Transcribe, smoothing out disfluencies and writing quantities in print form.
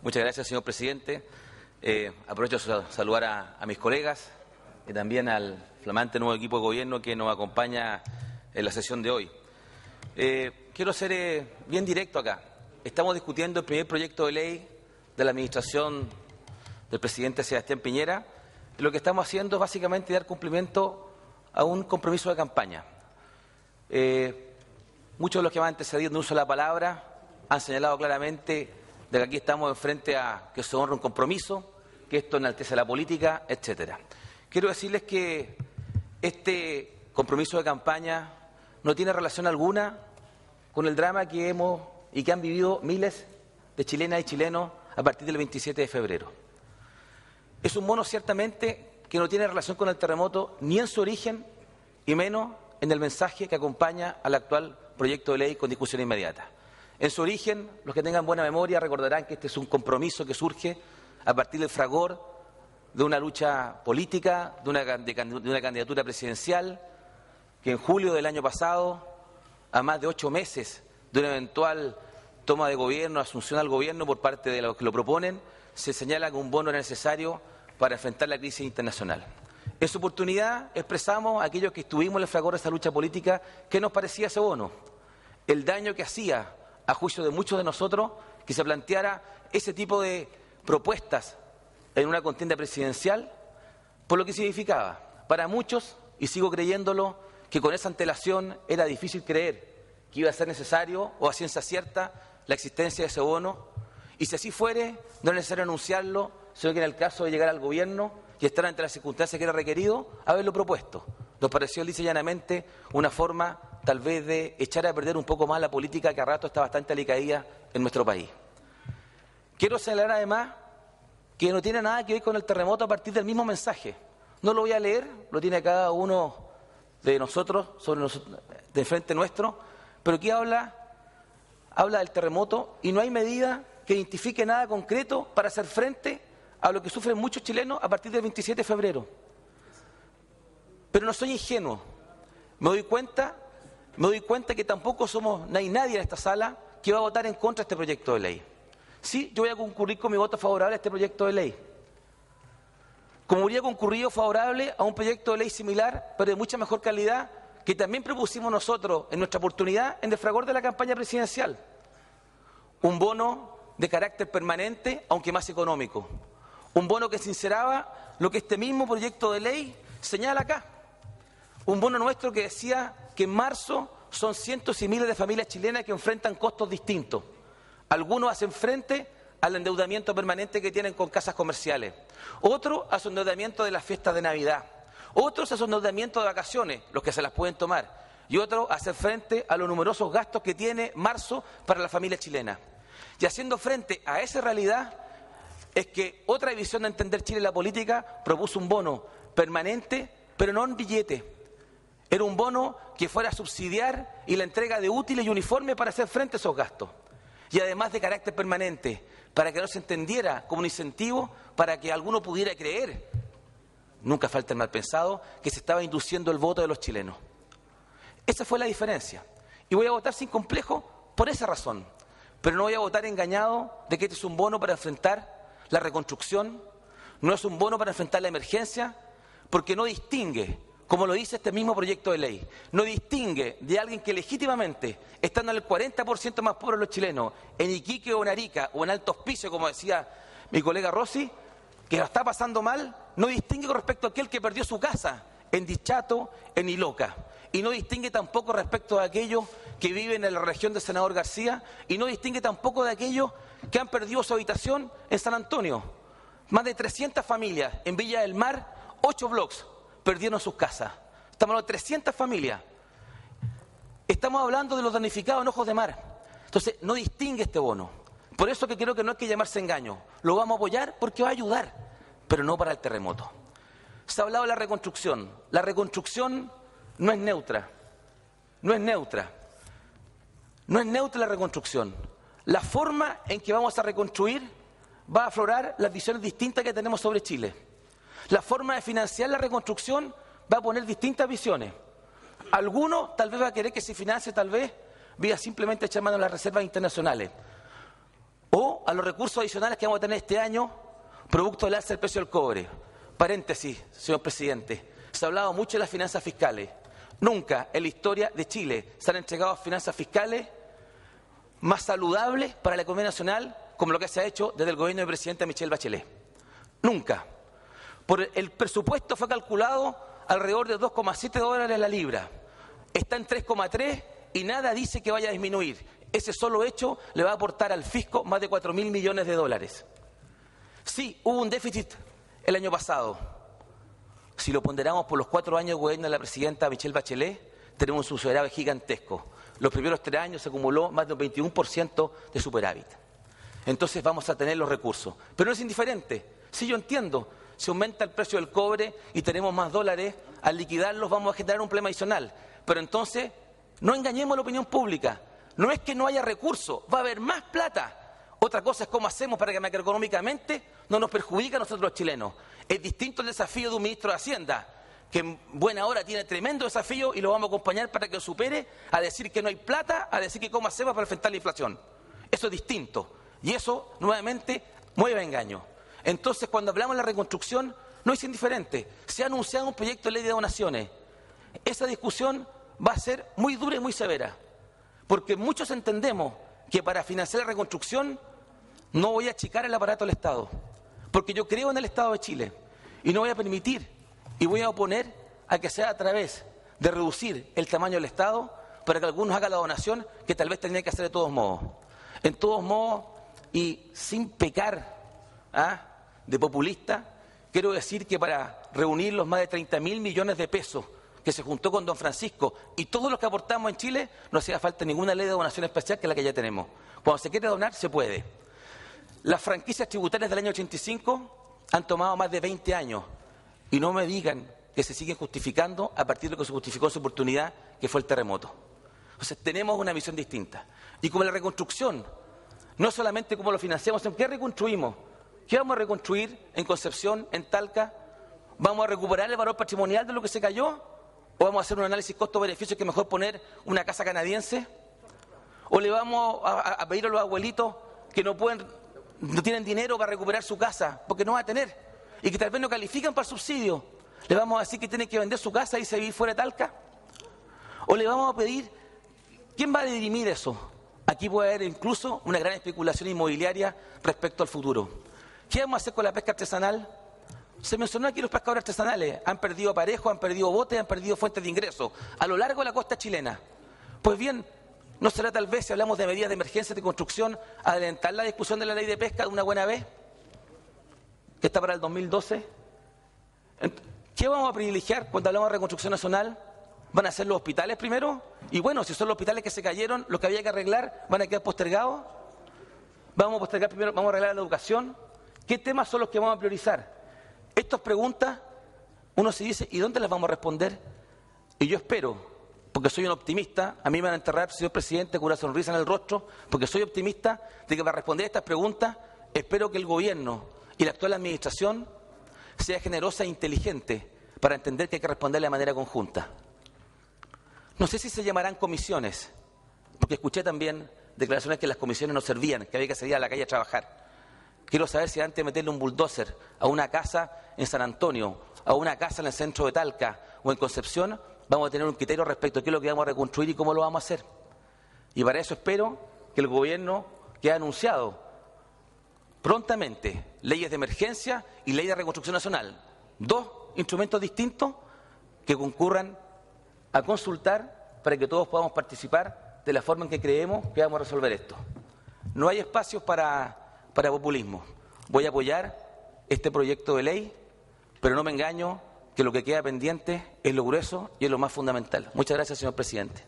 Muchas gracias, señor presidente. Aprovecho de saludar a mis colegas y también al flamante nuevo equipo de gobierno que nos acompaña en la sesión de hoy. Quiero ser bien directo acá. Estamos discutiendo el primer proyecto de ley de la administración del presidente Sebastián Piñera. Y lo que estamos haciendo es básicamente dar cumplimiento a un compromiso de campaña. Muchos de los que me han antecedido no uso la palabra, han señalado claramente de que aquí estamos frente a que se honra un compromiso, que esto enaltece la política, etcétera. Quiero decirles que este compromiso de campaña no tiene relación alguna con el drama que hemos y que han vivido miles de chilenas y chilenos a partir del 27 de febrero. Es un bono ciertamente que no tiene relación con el terremoto ni en su origen y menos en el mensaje que acompaña al actual proyecto de ley con discusión inmediata. En su origen, los que tengan buena memoria recordarán que este es un compromiso que surge a partir del fragor de una lucha política, de una candidatura presidencial, que en julio del año pasado, a más de 8 meses de una eventual toma de gobierno, asunción al gobierno por parte de los que lo proponen, se señala que un bono era necesario para enfrentar la crisis internacional. En su oportunidad expresamos a aquellos que estuvimos en el fragor de esa lucha política qué nos parecía ese bono, el daño que hacía, a juicio de muchos de nosotros, que se planteara ese tipo de propuestas en una contienda presidencial, por lo que significaba. Para muchos, y sigo creyéndolo, que con esa antelación era difícil creer que iba a ser necesario o a ciencia cierta la existencia de ese bono, y si así fuere, no es necesario anunciarlo, sino que en el caso de llegar al gobierno y estar ante las circunstancias que era requerido, haberlo propuesto. Nos pareció lisa y llanamente una forma tal vez de echar a perder un poco más la política que a rato está bastante alicaída en nuestro país. Quiero señalar además que no tiene nada que ver con el terremoto a partir del mismo mensaje. No lo voy a leer, lo tiene cada uno de nosotros, de frente nuestro, pero aquí habla del terremoto y no hay medida que identifique nada concreto para hacer frente a lo que sufren muchos chilenos a partir del 27 de febrero. Pero no soy ingenuo. Me doy cuenta que tampoco hay nadie en esta sala que va a votar en contra de este proyecto de ley. Sí, yo voy a concurrir con mi voto favorable a este proyecto de ley. Como habría concurrido favorable a un proyecto de ley similar, pero de mucha mejor calidad, que también propusimos nosotros en nuestra oportunidad en el fragor de la campaña presidencial. Un bono de carácter permanente, aunque más económico. Un bono que sinceraba lo que este mismo proyecto de ley señala acá. Un bono nuestro que decía que en marzo son cientos y miles de familias chilenas que enfrentan costos distintos. Algunos hacen frente al endeudamiento permanente que tienen con casas comerciales. Otros a su endeudamiento de las fiestas de Navidad. Otros a su endeudamiento de vacaciones, los que se las pueden tomar. Y otros a hacer frente a los numerosos gastos que tiene marzo para la familia chilena. Y haciendo frente a esa realidad es que otra visión de entender Chile en la política propuso un bono permanente, pero no en billete. Era un bono que fuera a subsidiar y la entrega de útiles y uniformes para hacer frente a esos gastos. Y además de carácter permanente, para que no se entendiera como un incentivo para que alguno pudiera creer, nunca falta el mal pensado, que se estaba induciendo el voto de los chilenos. Esa fue la diferencia. Y voy a votar sin complejo por esa razón. Pero no voy a votar engañado de que este es un bono para enfrentar la reconstrucción, no es un bono para enfrentar la emergencia, porque no distingue, como lo dice este mismo proyecto de ley, no distingue de alguien que legítimamente, estando en el 40% más pobre de los chilenos, en Iquique o en Arica o en Alto Hospicio, como decía mi colega Rossi, que la está pasando mal, no distingue con respecto a aquel que perdió su casa en Dichato, en Iloca, y no distingue tampoco respecto a aquellos que viven en la región de Senador García, y no distingue tampoco de aquellos que han perdido su habitación en San Antonio. Más de 300 familias en Villa del Mar, 8 blocks, perdieron sus casas. Estamos hablando de 300 familias. Estamos hablando de los damnificados en Ojos de Mar. Entonces, no distingue este bono. Por eso que creo que no hay que llamarse engaño. Lo vamos a apoyar porque va a ayudar, pero no para el terremoto. Se ha hablado de la reconstrucción. La reconstrucción no es neutra. No es neutra. No es neutra la reconstrucción. La forma en que vamos a reconstruir va a aflorar las visiones distintas que tenemos sobre Chile. La forma de financiar la reconstrucción va a poner distintas visiones. Algunos tal vez va a querer que se financie tal vez vía simplemente echar mano a las reservas internacionales. o a los recursos adicionales que vamos a tener este año, producto del alza del precio del cobre. Paréntesis, señor presidente, se ha hablado mucho de las finanzas fiscales. Nunca en la historia de Chile se han entregado finanzas fiscales más saludables para la economía nacional como lo que se ha hecho desde el gobierno del presidente Michelle Bachelet. Nunca. El presupuesto fue calculado alrededor de $2,7 la libra. Está en 3,3 y nada dice que vaya a disminuir. Ese solo hecho le va a aportar al fisco más de 4.000 millones de dólares. Sí, hubo un déficit el año pasado. Si lo ponderamos por los 4 años de gobierno de la presidenta Michelle Bachelet, tenemos un superávit gigantesco. Los primeros 3 años se acumuló más de un 21% de superávit. Entonces vamos a tener los recursos. Pero no es indiferente. Sí, yo entiendo. Si aumenta el precio del cobre y tenemos más dólares, al liquidarlos vamos a generar un problema adicional. Pero entonces, no engañemos a la opinión pública. No es que no haya recursos, va a haber más plata. Otra cosa es cómo hacemos para que macroeconómicamente no nos perjudique a nosotros los chilenos. Es distinto el desafío de un ministro de Hacienda, que en buena hora tiene tremendo desafío y lo vamos a acompañar para que lo supere, a decir que no hay plata, a decir que cómo hacemos para enfrentar la inflación. Eso es distinto. Y eso, nuevamente, mueve engaño. Entonces, cuando hablamos de la reconstrucción, no es indiferente. Se ha anunciado un proyecto de ley de donaciones. Esa discusión va a ser muy dura y muy severa. Porque muchos entendemos que para financiar la reconstrucción no voy a achicar el aparato del Estado. Porque yo creo en el Estado de Chile. Y no voy a permitir y voy a oponer a que sea a través de reducir el tamaño del Estado para que algunos hagan la donación que tal vez tendrían que hacer de todos modos. En todos modos, y sin pecar de populista, quiero decir que para reunir los más de 30.000 millones de pesos que se juntó con don Francisco y todos los que aportamos en Chile, no hacía falta ninguna ley de donación especial que la que ya tenemos. Cuando se quiere donar, se puede. Las franquicias tributarias del año 85 han tomado más de 20 años y no me digan que se siguen justificando a partir de lo que se justificó en su oportunidad, que fue el terremoto. Entonces tenemos una visión distinta. Y como la reconstrucción, no solamente cómo lo financiamos, ¿en qué reconstruimos? ¿Qué vamos a reconstruir en Concepción, en Talca? ¿Vamos a recuperar el valor patrimonial de lo que se cayó? ¿O vamos a hacer un análisis costo-beneficio que es mejor poner una casa canadiense? ¿O le vamos a pedir a los abuelitos que no tienen dinero para recuperar su casa, porque no va a tener, y que tal vez no califican para el subsidio? ¿Le vamos a decir que tienen que vender su casa y irse a vivir fuera de Talca? ¿O le vamos a pedir, quién va a dirimir eso? Aquí puede haber incluso una gran especulación inmobiliaria respecto al futuro. ¿Qué vamos a hacer con la pesca artesanal? Se mencionó aquí los pescadores artesanales. Han perdido aparejos, han perdido botes, han perdido fuentes de ingresos a lo largo de la costa chilena. Pues bien, ¿no será tal vez, si hablamos de medidas de emergencia de construcción, adelantar la discusión de la ley de pesca de una buena vez? Que está para el 2012. ¿Qué vamos a privilegiar cuando hablamos de reconstrucción nacional? ¿Van a ser los hospitales primero? Y bueno, si son los hospitales que se cayeron, los que había que arreglar, ¿van a quedar postergados? ¿Vamos a postergar primero, vamos a arreglar la educación? ¿Qué temas son los que vamos a priorizar? Estas preguntas, uno se dice, ¿y dónde las vamos a responder? Y yo espero, porque soy un optimista, a mí me van a enterrar, señor presidente, con una sonrisa en el rostro, porque soy optimista de que para responder estas preguntas, espero que el gobierno y la actual administración sea generosa e inteligente para entender que hay que responder de manera conjunta. No sé si se llamarán comisiones, porque escuché también declaraciones que las comisiones no servían, que había que salir a la calle a trabajar. Quiero saber si antes de meterle un bulldozer a una casa en San Antonio, a una casa en el centro de Talca o en Concepción, vamos a tener un criterio respecto a qué es lo que vamos a reconstruir y cómo lo vamos a hacer. Y para eso espero que el gobierno, que ha anunciado prontamente leyes de emergencia y ley de reconstrucción nacional, 2 instrumentos distintos que concurran a consultar para que todos podamos participar de la forma en que creemos que vamos a resolver esto. No hay espacios para populismo. Voy a apoyar este proyecto de ley, pero no me engaño que lo que queda pendiente es lo grueso y es lo más fundamental. Muchas gracias, señor presidente.